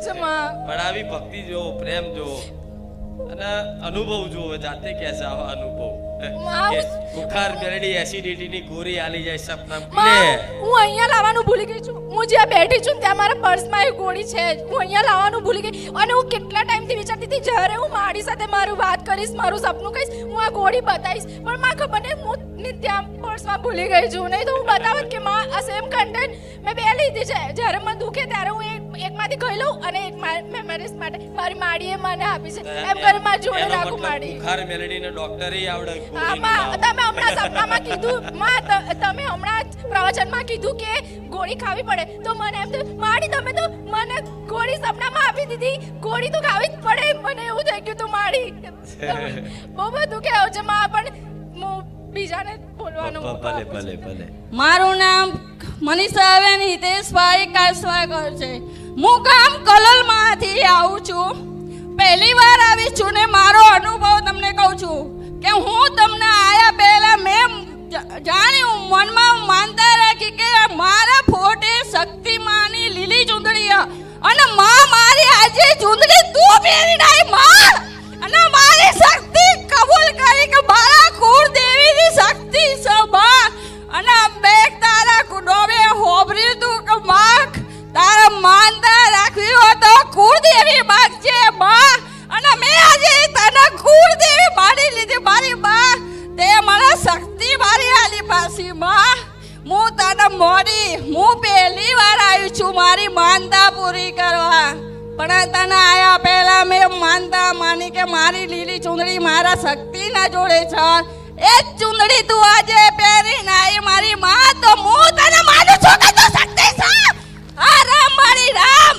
છે માં. પણ આવી ભક્તિ જો, પ્રેમ જો અને અનુભવ જો, જાતે કેસે આવા અનુભવ કે બુખાર મેલડી એસિડિટી ની ગોળી આલી જાય સપના માં, લે. હું અહીંયા લાવવાનું ભૂલી ગઈ છું. હું જ્યાં બેઠી છું ને ત્યાં મારા પર્સમાં એ ગોળી છે જ. હું અહીંયા લાવવાનું ભૂલી ગઈ અને હું કેટલા ટાઈમથી વિચારતી હતી જ્યારે હું મારી સાથે મારું વાત કરીશ, મારું સપનું કહીશ, હું આ ગોળી બતાવીશ. પણ માં ખબર નહીં હું ત્યાં પર્સમાં ભૂલી ગઈ છું. નહીં તો હું બતાવત કે માં આ સેમ કન્ટેન્ટ મેં બે લીધી છે. જ્યારે મને દુખે ત્યારે હું એકમાંથી ખાઈ લઉં અને એક મેમરીઝ માટે મારી માડીએ મને આપી છે. એમ કરી મારી જોડે રાખું માડી. બુખાર મેલડી ને ડોક્ટરે આવડે. હા માં, તમે હમણાં સપનામાં કીધું માં, તમે હમણાં જ પ્રવચનમાં કીધું કે ગોળી ખાવી પડે તો મને એમ થયું માડી તમે તો મને ગોળી સપનામાં આપી દીધી, ગોળી તો ખાવી જ પડે. મને એવું થઈ ગયું તું માડી. બહુ બધું કહેવું છે માં, પણ હું બીજાને બોલવાનું. ભલે ભલે ભલે. મારું નામ મનીષાબેન હિતેશભાઈ કાસવાકર છે. હું ગામ કલોલમાંથી આવું છું. પહેલી વાર આવી છું ને મારો અનુભવ તમને કહું છું કે હું તમને આયા પહેલા મેં જાણ્યું, મનમાં માનતા રાખી કે મારા ફોટે શક્તિમાની લીલી ચૂંદડી અને માં મારી આજે ચૂંદડી તું પહેરી નાઈ માં, અને મારી શક્તિ કબૂલ કરી કે મારા કુળદેવીની શક્તિ છે માં. અને બે તારા કુડોવે હોબરી તું કે માં તારા માનતા રાખવી હોય તો કુળદેવી માગજે માં. અને મેં આજે તને કુળદેવી માની લીધી મારી માં. તે મને શક્તિ મારી આલી પાછી માં. હું તને મોડી, હું પહેલી વાર આવી છું મારી માનતા પૂરી કરવા. પણ તને આયા પહેલા મેં માનતા માની કે મારી લીલી ચૂંદડી મારા શક્તિના જોડે છે. એ જ ચૂંદડી તું આજે પહેરીને આવી મારી માં, તો હું તને માનું છું કે તું શક્તિ છે. હા રામ મારી રામ.